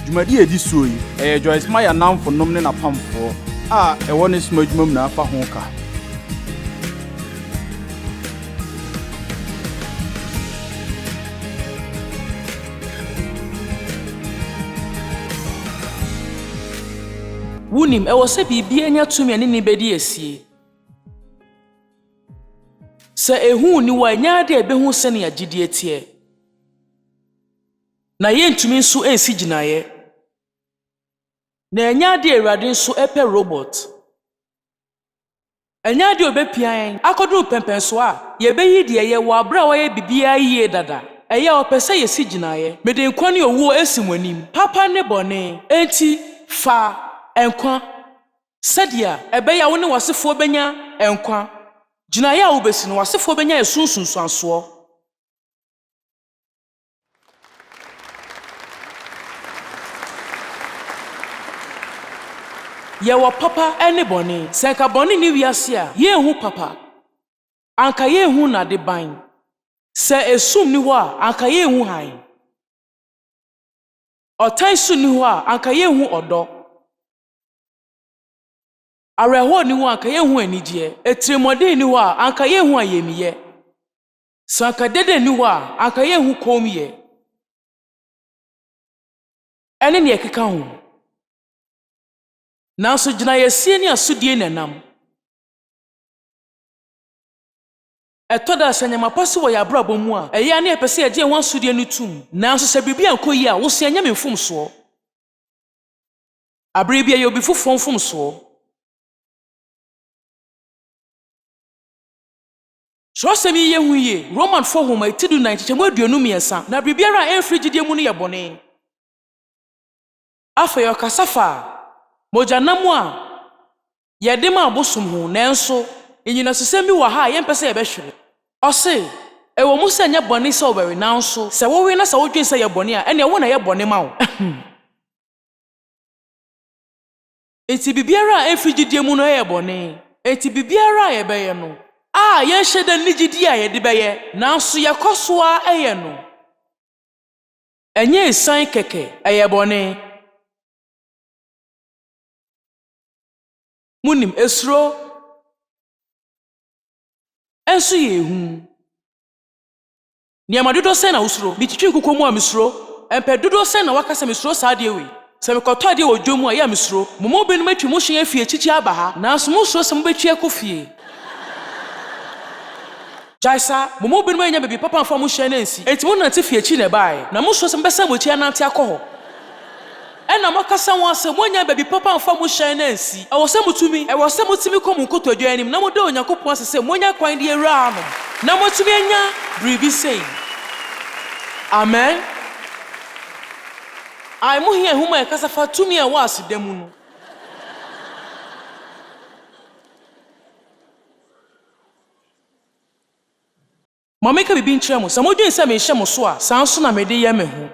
Dwumadi edi so yi, Joyce Meyer namfo nom ne napamfo a ɛwɔ ne soma dwumam na afa ho ka. Wunim ɛwɔ sɛ biribi anya tumi ane ne bedi esie. Sɛ ɛhu ni wa nya de ɛbɛhu sɛ ne Gyedie tie. Na yɛntumi nso ensi gyinaeɛ. Na nya de Awurade nso ɛpɛ robot. Nya de obepia yɛn akɔduru pɛmpɛnso a yɛbɛyi de ɛyɛ wɔ abra wɔyɛ bibia yie dada. Ɛyɛ ɔpɛ sɛ yɛsi gyinaeɛ. Mede nkwa ne owuo esi mu anim. Papa ne bɔne enti fa enkwa sadia ebeya wo ne wasefo benya enkwa gyinaye a wobesi no wasefo benya esunsunsuanso ye wo papa ene boni senka boni ni wiase a ye hu papa anka ye hu na de ban se esum ni ho a anka ye hu han otan su ni ho a anka ye hu odo Areho ni ho anka yehu anigye etiremode ni ho a anka yehu ayemiye sanka dede ni ho a anka yehu komiye ene ne ekeka ho nanso gyina yesie ni asodie nanam etoda sanyama pose wo yabrabo mu a eye ane epese ye ho asodie no tum nanso se bibia nkoyi a wo se anya memfum so abre bia ye obi fufom so Sosemi ye huye Roman 4 homa itidu 9 chemu aduonu miensa na bibiara enfri Gyidie mu no ye bone afa yo kasafa mojanamu a ye de ma abosom ho nanso enyina sesemi wa ha ye mpese ye behwere ose ewo mu se nya bone se obere nanso se wo we na se wo dwen se ye bone a ene wo na ye bone ma wo enti bibiara enfri Gyidie mu no ye bone enti bibiara ye beye no ye sheda ni Gyidie a ye de beye nanso ye kosoa eye no enye san keke eye bone munim esro enso ye hu ni amadodo sen na usro bititwi nkokomu a misro empe dodo sen na wakasa misro saa de we se me koto ade odwomu a ya misro momo benu matwi mo hyen afie chichi aba ha nanso mo so se mo betwi akofie Jaisa, momo benu anya baby papa mfa mo hye na nsi. Enti mo nante fie chi na bae. Na mo so se mbesa mo chi anante akọ. Ena makasa won ase mo anya baby papa mfa mo hye na nsi. Ewo se mutumi, ewo se mutumi kom nkoto adwa anim na mo de Onyankopcn ase se mo anya kwan de ewura no. Na mo tumi anya bribi sei. Amen. Ai mo hia huma e kasa fa tumi a wa asedam no. Mameka bibi nkyerɛ mo, sɛ modwen sɛ me hyɛ mo so a, saa nso na mede yɛ me ho.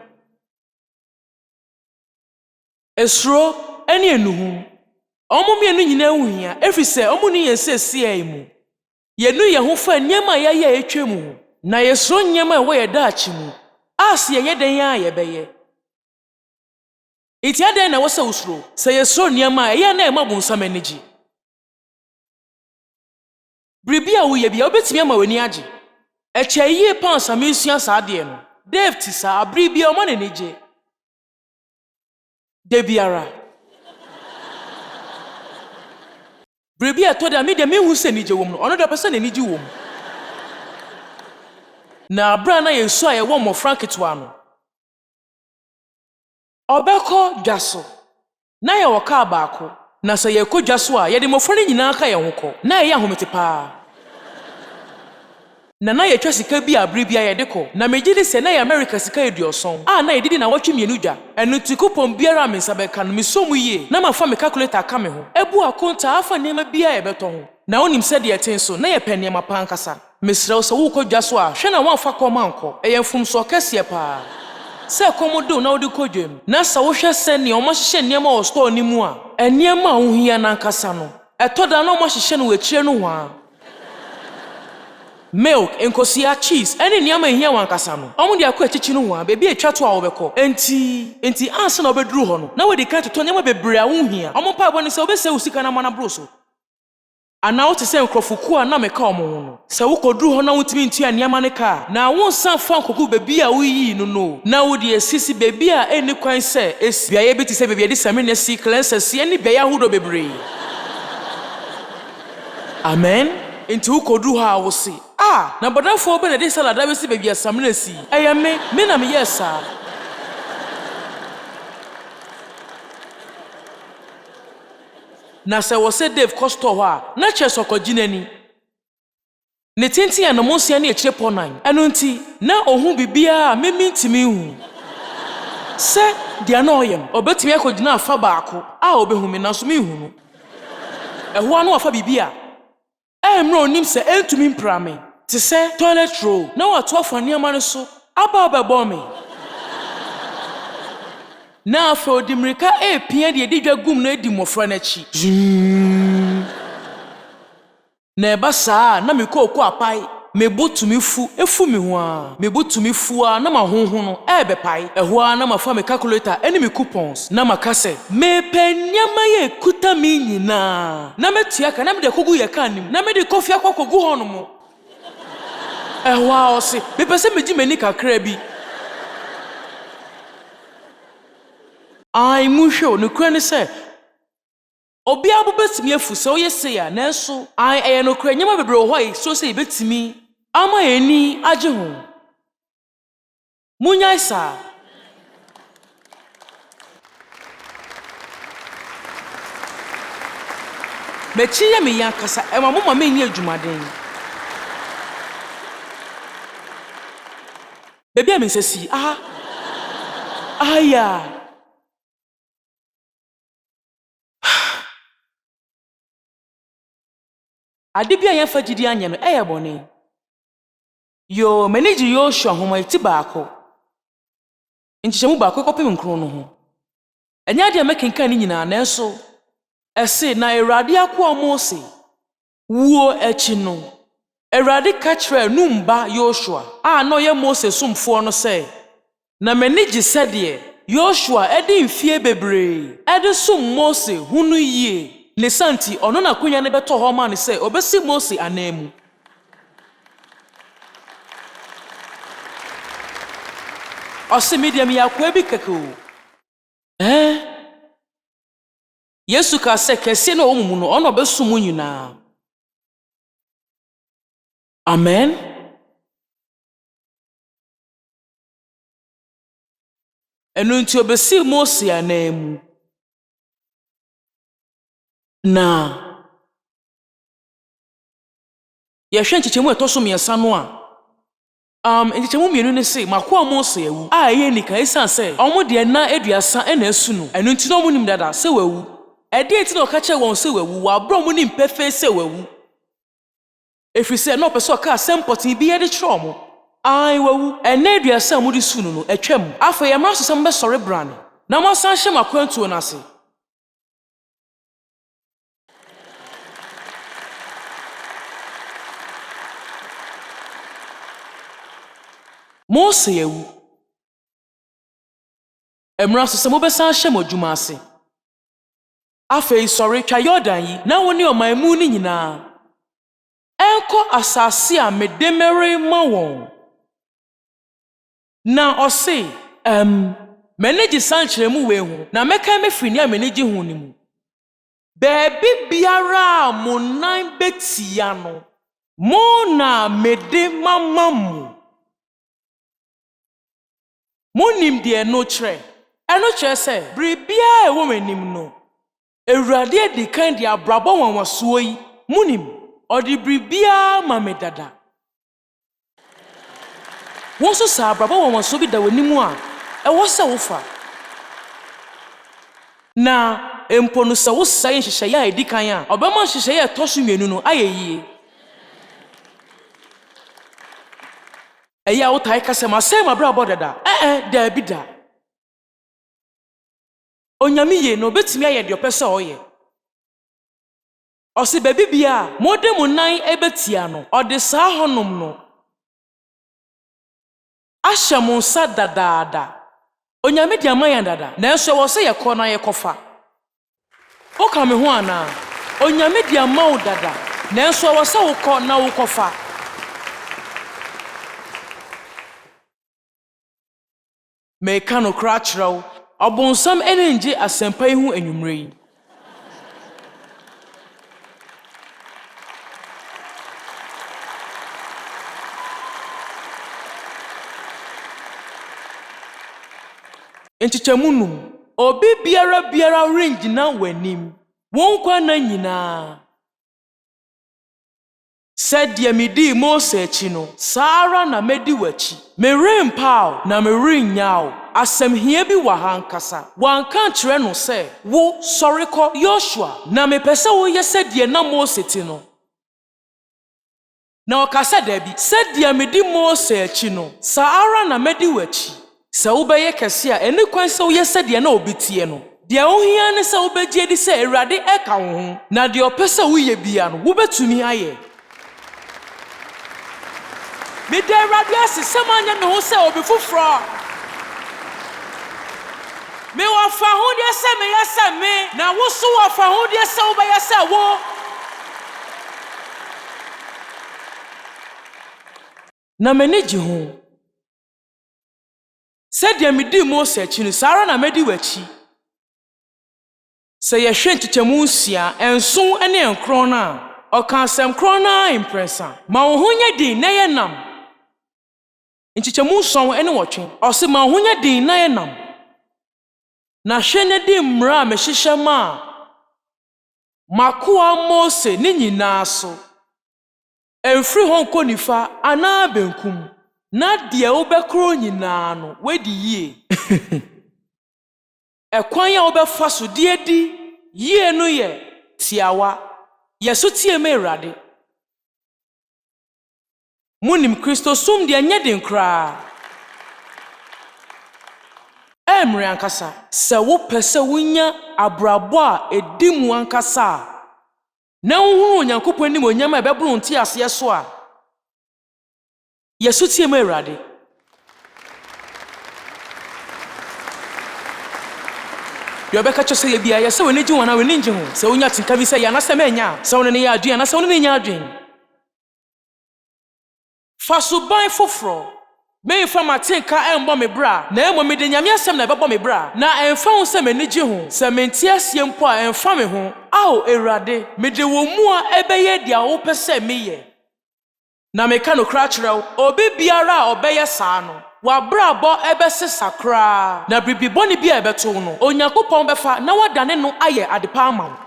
Esuro ene enuhu. Ɔmo Mmienu nyina wuhia, ɛfiri sɛ ɔmo ni yɛn sɛ sia mu. Yɛnu yɛn ho fa nneɛma a yɛyɛ etwa mu, na yɛsuro nneɛma a ɛwɔ yɛ daakye mu. Ase yɛyɛ den a yɛbɛyɛ. Iti adan na wɔsɛ usuro, sɛ yɛsuro nneɛma a ɛyɛ na ɛma bonsam anigye. Bribi a woyɛ bia obetumi ama w'ani agye. Eche yie pounds amisua saa de no. Dave ti saa abri bia o ma na neje. De biara. Bribi eto da me de me hu se nije wom no. Ono de pese na nije wom. Na abra na yesu a ye wo mo franketwa no. Obeko dwaso. Na ye wo ka baako. Na se ye kodwaso a ye de mo fone nyina ka ye ho ko. Na ye ahomete pa. Na ye twa sika bi abri bia ye de ko na megidi se na ye America sika eduoson na ye didi na watwe Mmienu dwa enu tikupon biara me nsa beka no mesomu yie na mafa me calculator aka me ho ebu akonta afa nema bia ye beto ho na onim se de eten so na ye pene ma pankasa mesrew se wo kodwa so a hwe na wonfa koma anko eyemfum so kese pa se komodo na odi kodwem na sa wo hwe se ne o ma hye nema o store ni mu a enema a wo hia na nkasa no etoda na o ma hye no wekire no ho a milk, enkosia, cheese, any niyama here one kasano. Omu di akwa chichi no wa, baby a chat to our beko. Enti answer no bedru ho no. Na we dey kan to nyama bebre a won hia. Omo pa bo ne se obese usika na mana broso. Ana wo te se nkrofoku a na meka omo ho no. Se wo kodru ho na wotimi ntua niyama ne ka. Na won san fa nkoku baby a wo yi no. Na wo di esisi baby a eni kwan se esi. Bia ye beti se baby de same ne si cleanses si eni bia ya hudo bebre. Amen. Enti wo kodru ha wo si. Na badafo be na de salad da be si baby asame na si. Eya me na me yesa. Na se wo se Dave Costo ho a na che sokoginani ne tenti ya no monsia na ekire ponan eno nti na ohun bibia me mintimi hu se dia na oyem obetimi akogina afa baako a obehu me na so me hu no eho anu afa bibia emre onim se entumi mprame ti se toilet roll na wato afa niama no so aba obebo me na afa odimirika epia de didwa gum na edi mofra na chi na eba saa na me kokọ apai me botumi fu efu me ho a me botumi fu a na ma honho no ebe pai eho a na ma fa me calculator eni me coupons na ma kase me penyama ye kuta me nyina na metua ka na me de kogu ye ka nim na me de kofi akokogu ho no mo eho a osi me pese me ji mani kakra bi ai musho no kra ne se obi abobetimi afu se oyese ya na so ai eye no kra nyama bebre ho yi so se betimi ama eni age ho munya isa mechi ye me yakasa e mama me ni adwumaden bebi a me sesi aya adibia ya fa Gyidie anya no bone yo manage yo hwa homa iti baako nchichemu baako kopem nkro no ho enya de mekenkan ni nyina na eso ese na Awurade akwa Mose wuo echi no Awurade ka kire numba Yoshua no ye Mose sumfo no se na manage sede Yoshua edi mfie bebre edi sum Mose hunu yie ne santi ono na kunya ne beto ho ma ne se obesi Mose anamu ose medium ya kwa bi keko Yesu ka se kese na omumu no ono besu mu nyina amen enu nti obesi Mose anamu na ye hwe nchichemu etoso miensa no a nchichemu Mmienu ne se makoa Mose ewu ye nika isan se omo de na aduasa na asu no enu nti no mu nim dada se wewu ede enti na okache won se wewu wa bro mu nim pefe se wewu efri se no person ka sempotin bi ye de kiro mo wewu ena aduasa mu de su no atwam afa ye mra so sem be sore brane na mo san hye makwantuo na se Mose yewu emra so se mo besan hye modwuma ase afei sorry twa Jordan yi na woni oman mu ni nyina enko asase a medemere ma won na ose manage sanchire mu we hu na meka mefiri ni manage hu ni mu bebi biara mo nan betia no mo na mede mamamu monim de no kire se bribia wo manim no Awurade di kan de abrabo wanwaso yi monim odi bribia mamedada wo so sa abrabo wanwaso bi da wanimu a wo se wo fa na empo no se wo sai nhihye ya edi kan a obema nhihye ya toso Mmienu no ayeyie eya wo tai kase ma se ma brabo dada da bida onyame ye no betimi aye de opese oye Ɔse baabi bia mode mo nan ebetia no ɔde saa honom no ahyɛ mo nsa dadaada. Onyame di ama yan dada nanso wɔ se yɛkɔ na yɛkɔfa. Woka me ho ana? Onyame di ama wo dada nanso wɔ se wokɔ na wokɔfa. Meka no kra kyerɛw ɔbonsam ene nje asɛmpa yi ho anwumre yi. Nchichamunum obi biara ringina w'anim wonkwa na nyinaa sɛdeɛ medi Mose akyi no saara na medi w'akyi merempaaw na merennyaw asɛm hia bi wɔ ha nkasa wanka kyerɛ no sɛ wo sɔre kɔ Yoshua na mepɛ sɛ woyɛ sɛdeɛ na Mose ti no na ɔkasa dabi sɛdeɛ medi Mose akyi no saara na medi w'akyi. Sɛ wobɛyɛ kɛse a ɛne kwan sɛ woyɛ sɛdeɛ na obi tie no deɛ wohia ne sɛ wobɛgye di sɛ Awurade ɛka wo ho na deɛ ɔpɛ sɛ woyɛ bia no wobɛtumi ayɛ. Meda Awurade ase sɛ manyɛ me ho sɛ obi foforɔ. Mewɔ fa ahodeɛ sɛ meyɛ sɛ me na wo so wɔ fa ahodeɛ sɛ wobɛyɛ sɛ wo. Na m'ani gye ho sɛdeɛ medi Mose akyi no saara na medi w'akyi. Sɛ yɛhwɛ nkyekyɛmu 6 ɛnson ne nkron na ɔka asɛm kron na impressa ma wo ho nyɛ din na yɛ nam. Nkyekyɛmu 7 ne 8 ɔse ma wo ho nyɛ din na yɛ nam. Na hwɛ ne di mmara a mehyehyɛ ma makoa Mose ne nyinaa so ɛmfiri hɔ nkɔ nifa anaa benkum. Na deɛ wobɛkoro nyinaa no wedi yie. Ɛkwan a wobɛfa so deɛ di yie no yɛ tiawa. Yeso tie me Awurade. Munim Kristo som deɛ nyɛ den koraa. Emre ankasa sɛ wopɛ sɛ wonya abrabɔ a edi mu ankasa na wohuru Onyankopcn nim onyam a ɛbɛboro nti aseɛ so a Yesu tie me Awurade. Yobɛka kyɛ sɛ yɛ bia yɛ sɛ w'ani gye ho na w'ani ngye ho sɛ wonya tenka bi sɛ yɛ anasɛ manya sɛ wo ne yɛ adwen anasɛ wo ne nya adwen. Fa so ban foforo memfa matenka ɛmbɔ me bra na emmɔ mede Nyame asɛm na ɛbɛbɔ me bra na ɛmfa ho sɛ m'ani gye ho sɛ mente asie mpo a ɛmfa me ho. Ao Awurade mede wɔ mu a ɛbɛyɛ deɛ wopɛ sɛ meyɛ. Na meka no kra kyerɛw obi biara a ɔbɛyɛ saa no wabrabɔ ɛbɛse sakra na bibibɔne bi a ɛbɛto no Onyankopɔn bɛfa na wadane no ayɛ adepa ama wo.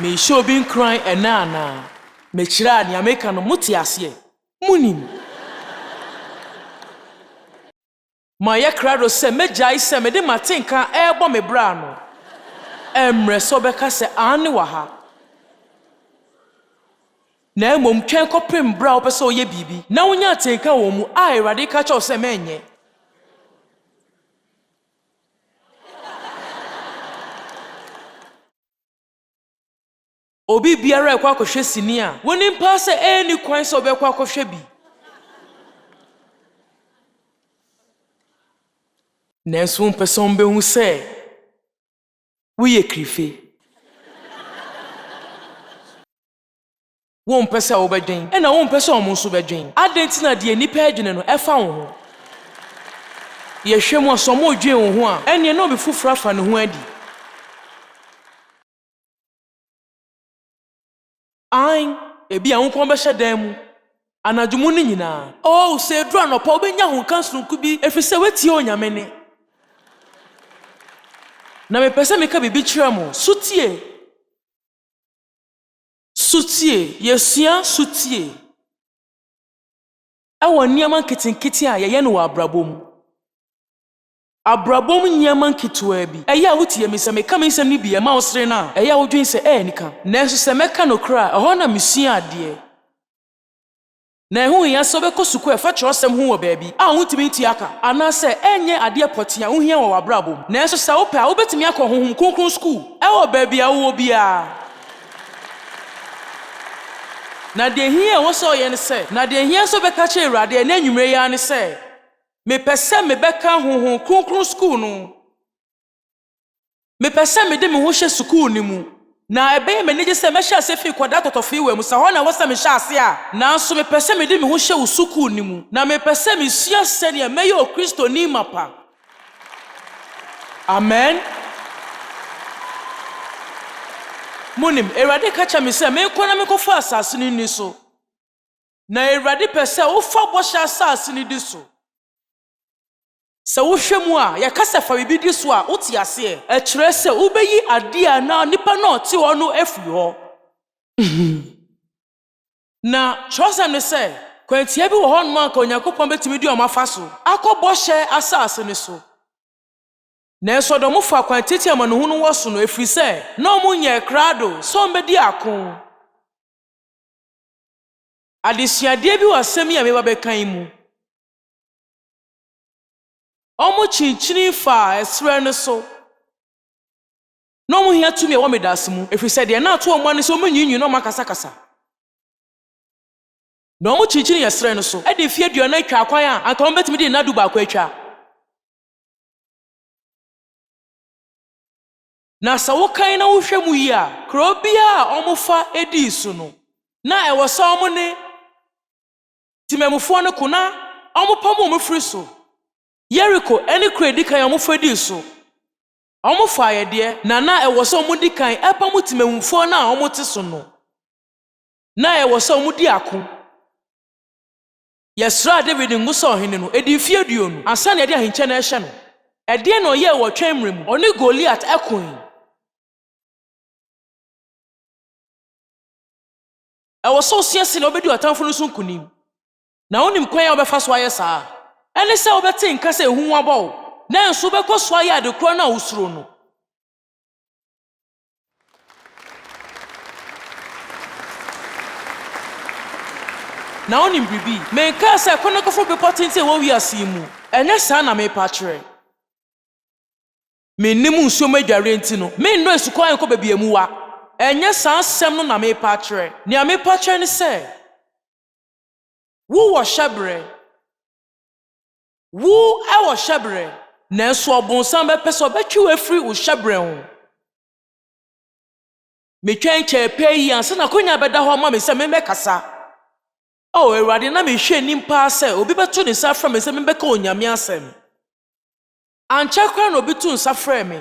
Mehyɛ obi nkran ɛna ana mekyerɛ a nea meka no mote aseɛ munim. Ma yɛ krado sɛ megyae sɛ mede matenka ɛbɔ me bra no emre so bɛka sɛ ane wɔ ha. Na mmom twɛn kɔpem bra wopɛ sɛ ɔyɛ biribi na wonya atenka wɔ mu a Awurade ka kyɛw sɛ menyɛ. Obi biara ɛkɔ akɔhwɛ sini a wonim pa sɛ ɛni kwan sɛ ɔbɛkɔ akɔhwɛ bi. Nanso mpɛ sɛ ɔmbɛhu sɛ woyɛ krife. Wo mpɛ sɛ wobɛdwen ɛna wo mpɛ sɛ ɔmo nso bɛdwen. Adɛn na deɛ nipa adwene no ɛfa wo ho. Yɛhwɛ mu a sɛ ɔmo dwen wo ho a ɛneɛ na obi foforo afa ne ho adi. Ebi a wo kɔn bɛhyɛ dan mu anadwomu ne nyinaa. Sɛ eduru anɔpa wobɛnya ho kansonko bi ɛfiri sɛ wetie Onyame ne. Na mepɛ sɛ meka bibi kyerɛ mo sutie. Yesua sutie. Ɛwɔ nneɛma nketenkete a yɛyɛ no wɔ abrabom. Abrabom nneɛma nketewa bi. Ɛyɛ a wotie me sɛ meka me nsɛm no bi ɛma wo sere no a ɛyɛ a wodwen sɛ nika. Nanso sɛ mɛka no kora ɛhɔ na mesua adeɛ. na ɛho hia sɛ wobɛkɔ suku ɛfa kyerɛwsɛm ho wɔ baabi a wontumi nti aka anaasɛ ɛnyɛ adeɛ pɔte a wohia wɔ w'abrabɔ mu nanso sɛ wopɛ a wobɛtumi akɔ honhom kronkron school ɛwɔ baabi a wowɔ biara na deɛ hia ɛwɔ sɛ ɔyɛ ne sɛ na deɛ hia sɛ wobɛka kyerɛ Awurade ɛna anwummere yi ara ne sɛ mepɛ sɛ mebɛka honhom kronkron school no mepɛ sɛ mede me ho hyɛ school no mu na ɛbɛyɛ m'anigye sɛ mɛhyɛ ase fi kwada tɔtɔfo wɔ mu sɛ hɔ na ɛwɔ sɛ mehyɛ ase a nanso mepɛ sɛ mede me ho hyɛ wo school no mu na mepɛ sɛ mesua sɛdeɛ mɛyɛ Okristoni mapa amen monim Awurade ka kyerɛ me sɛ menkɔ na menkɔfa asase no ni so na Awurade pɛ sɛ wofa bɔhyɛ asase no di so sɛ wohwɛ mu a yɛka sɛ fa bibi di so a wote aseɛ ɛkyerɛ sɛ wobɛyi ade a na nipa na ɔte hɔ no afiri hɔ na kyerɛsɛm ne sɛ kwantia bi wɔ hɔ no anka Onyankopɔn bɛtumi di ɔmo afa so akɔ bɔhyɛ asase no so nanso ɔdɔmo fa kwantiti amanohu no wɔ so no ɛfiri sɛ na ɔmo nyɛ krado sɛ ɔmbɛdi ako adesuadeɛ bi wɔ asɛm yi a meba bɛkan mu Omo chinchini fa esre ne so. No mo hia tumi e wo medase mu. Efi se de na to omo ne so omo nyinyi no makasa kasa. No mo chinchini esre ne so. E de fie aduana atwa akwan a anka mo betimi de na du ba kwa atwa. Na sa wo kan na wo hwɛ mu yi a, kro bia a omo fa edi so no. Na e wo so omo ne timemufo ne kuna omo pamo mo firi so. Jericho any credit kan omo fedi so omo fa yede na e wo so omo di kan epa mo timemfo na omo te so no na e wo so omo di ako yesra David nguso ohene no edi fie duo no ansa na ede ahenche na ehye no ede na oye wo twemrem oni Goliath ekon e wo so siese na obedi otamfo no so nkunim na onim kwan ya obefa so aye saa Ene se obete nka se ehu wabɔ na enso bɛkɔ so aye ade kro na usuro no na onim bibi me nka se kono kofo be potenti wo wi ase mu enye saa na me pa kyerɛ me nim nsuo madware enti no me ndo esuko ankɔ baabi emu wa enye saa asɛm no na me pa kyerɛ nea me pa kyerɛ ne sɛ wo wɔ hyebre Wu ewo hyebre na so obonsan bɛpɛ sɛ ɔbɛtwe wafiri wo hyebre ho metwan kyɛpɛ yi ansa na konya bɛda hɔ ma me sɛ memmɛkasa o Awurade na mehwɛ nimpa sɛ obi bɛto ne nsa fra me sɛ memmɛka Onyame asɛm ankyɛ kra na obi to nsa fra me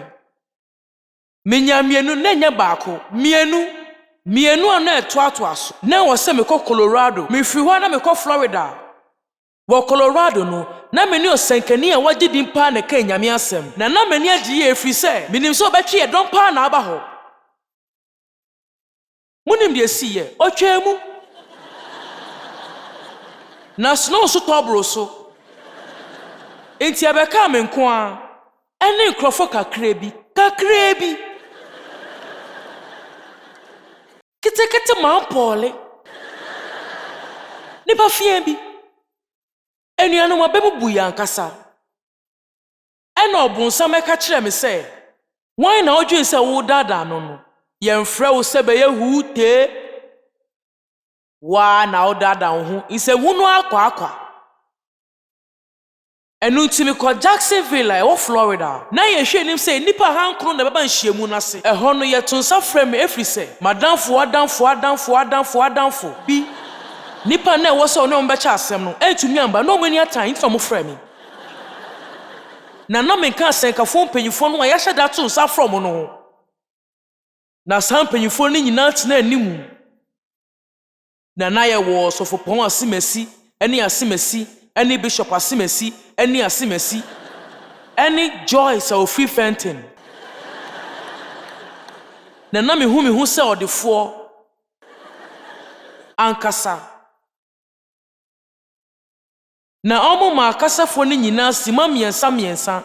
menya mmienu na nya baako mmienu a na ɛto aso na wɔ sɛ mekɔ Colorado mefiri hɔ na mekɔ Florida Wo Colorado no na meni osankani a wagye dimpa na ka Nyame asɛm na meni agye efiri sɛ menim sɛ obɛtwe ye dompa na aba hɔ munim de si ye otwa mu na snow so tɔbro so enti abɛka me nko a ɛne nkrɔfo kakra bi kete ma pole nipa fie bi Enuanu mabemu bu yankasa. Ena obunsa meka kyerɛ me sɛ, "Wan na odwen sɛ wo dada no no? Yɛmfrɛ wo sɛ bɛyɛ huute. Wa na wo dada wo ho, nsɛmu no akwa. Enu ntimi kɔ Jacksonville a ɛwɔ Florida. Na yɛhwɛ nim sɛ nipa hankro na bɛba nhyiamu no ase. Ɛhɔ no yɛto nsa frɛ me efiri sɛ, madamfo bi Nipa na ɛwɔ sɛ ɔne ɔmbɛkyɛ asɛm no ɛntumi amba na ɔmani atan nfa mo frɛ me na menka asɛnkafo mpanyimfo no a yɛhyɛ da to nsa frɛ mo no ho na saa mpanyimfo no nyinaa tena animu na yɛwɔ sɔfopɔn asemasi ɛne bishop asemasi ɛne Joyce a ofiri Fenton na mehu sɛ ɔdefoɔ ankasa Na omo ma akasafo ne nyina sima miensa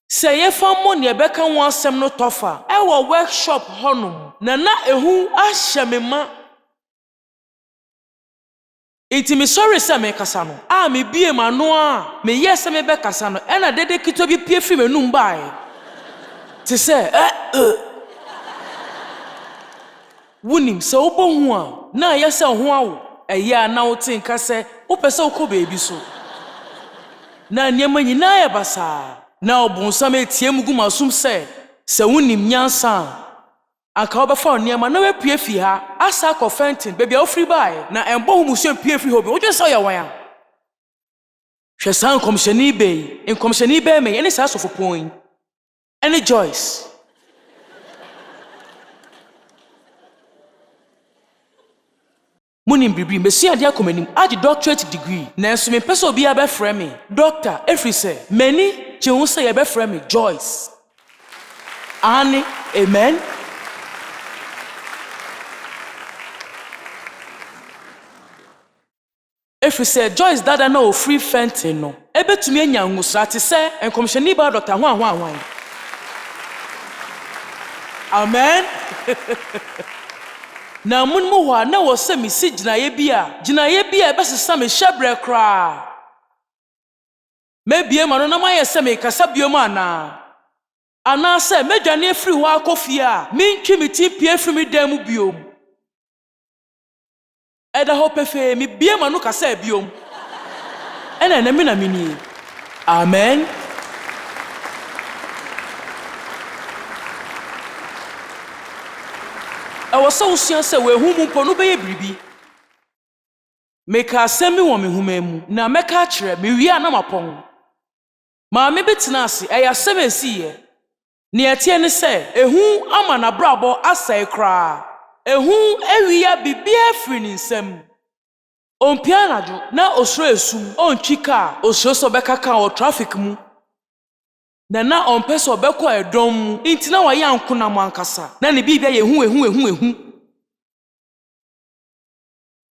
se yefa mo ne beka ho asem no tofa e wo workshop honum na ehu ahye me ma Enti me sorry se me kasa no. Me bie mano a me yes me be kasa no. Ena dede kito bi pie fi menum bae. Ti se Wunim se obohu a na yese ho awo. Eya na wote nka se wo pese wo ko beebi so. Na nyema nyina ya basa. Na obonsam etie mugu masum se wunim nyansa. Aka obefa oniema na we pie fi ha asa ko fentin baby a ofri bae na embo humusu pie fi hobi wo jesa ya wan a hwesan komshani be me ene sa sofo pon ene Joyce munim bibri mesia dia komanim age doctorate degree na enso me pese obi abefrɛ me doctor every say many che hu say abefrɛ me Joyce ani amen. If we say Joyce dada na o free fentin no ebetumi anya ngusra te se enkomshani ba doctor ho anwan amen. Na munmu ho na wo se mi si ginaye bia ebesesa me hyebre kra mebie ma no na maye se me kasa biom ana se medwane free ho akofie a mentwi mi ti pie free mi dan mu biom Eda hope fe mi bie ma no kasa biom ena na mi na mini amen. Awoso usua se we hu mu mpo no be bribi meka asemi wo me humemu na meka kire me wi ana mapon ma me betina ase eya semesi ye ne etie ne se ehu ama na brabo asai kra ehu ewiya bibia firi nsem ompianado na osro esum ontwika osro so bekaka o traffic mu na ompeso beko edom mu intina wa yanko na mankasa na ne bibia ye ehu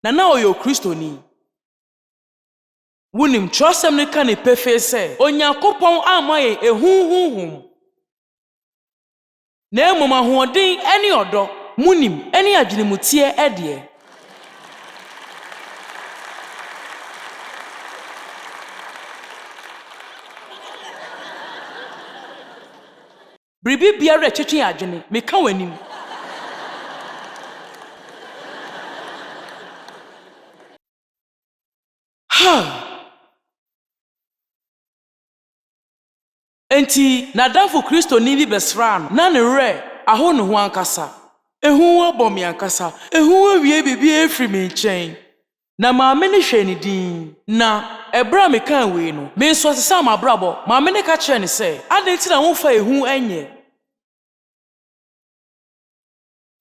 na oyo kristoni wunim trosem ne ka ne pefe se Onyankopcn amaye ehu na emoma hoden eni odo munim eni adwenimutie ede bribi biara twetwe adwene meka wanim enti nadamfo kristo ni bi besran na ne re aho ne ho ankasa ehu abom yankasa ehu awie bibia efri me nchen na maame ne hwe ne din na ebra me kan we no me nso sesa ma brabo maame ne ka kire ne se adenti na wo fa ehu enye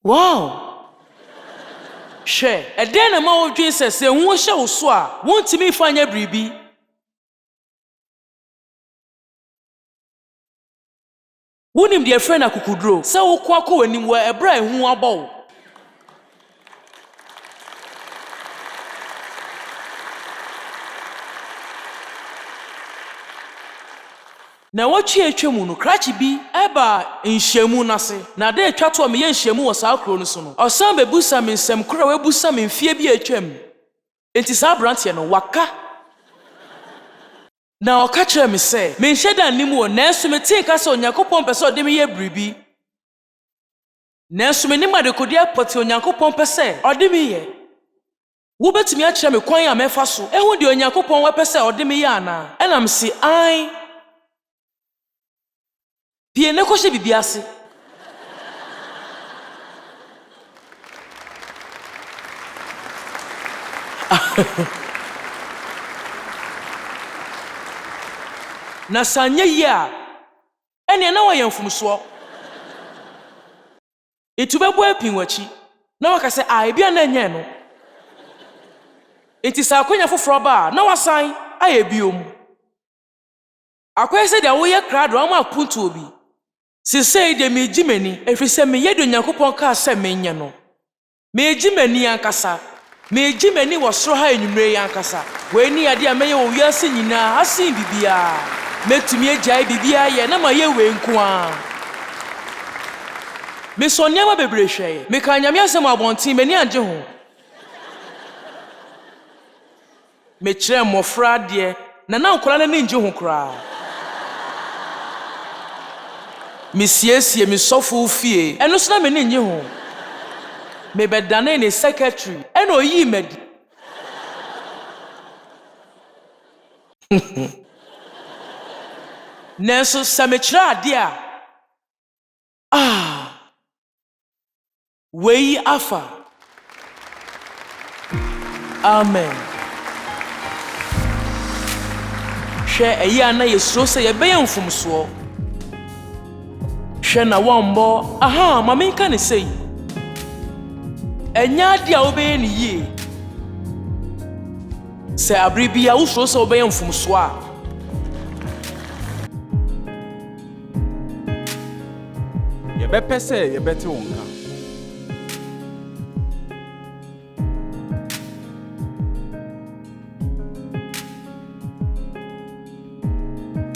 wow she eden na ma wo dwen se ehu hye wo so a wontimi fa anya bribi wunim de friend akukudro se wo kwa ko wanim wa ebra ehu abọ na wachi etwemu no krachi bi eba nhyiamu nase na de etwa to me ye nhyiamu wo saa kro no so no osan bebusa me nsem kro we busa me mfie bi etwam enti saa brantie no waka na oka kire me se me nhyedan nim wo na enso me tie ka se Onyankopcn pese ode me ye bribi na enso me nim ade kodi apoti Onyankopcn pese ode me ye wo betumi a kire me kwan ya mefa so ehu de Onyankopcn wa pese ode me ye ana enam si ai pie ne ko hye bibia ase na sanye yi a ene na wayamfumso etubebo apinwachi na wakase bia na enye no enti sa akonya foforo ba na wasan ayebiom akwese dia wo ye krado ama apuntu obi sisei de mejimani efrise me yedo Onyankopcn ka se menye no mejimani ankasa mejimani wo soro ha enwumre yankasa we ni ade a meye wo wiase nyina asin bibia metumi agyae bibia ye na ma ye we nko a me sonia ma bebre hweye me ka nyame asem abonten mani anje ho me kyerɛ mmɔfra deɛ na nkɔla no ne ngye ho koraa me siesie me sɔfo fie ɛno so na me ne ngye ho me bɛdane ne secretary ɛna oyi madi nanso sɛ me kyerɛ adeɛ a wei afa amen hwɛ ɛyi a na yɛsuro sɛ yɛbɛyɛ mfomsoɔ hwɛ na wɔmbɔ aha ma menka ne sɛ yi ɛnyɛ ade a wobɛyɛ ne yie sɛ abere bi a wosuro sɛ wobɛyɛ mfomsoɔ a yɛbɛpɛ sɛ yɛbɛte wo nka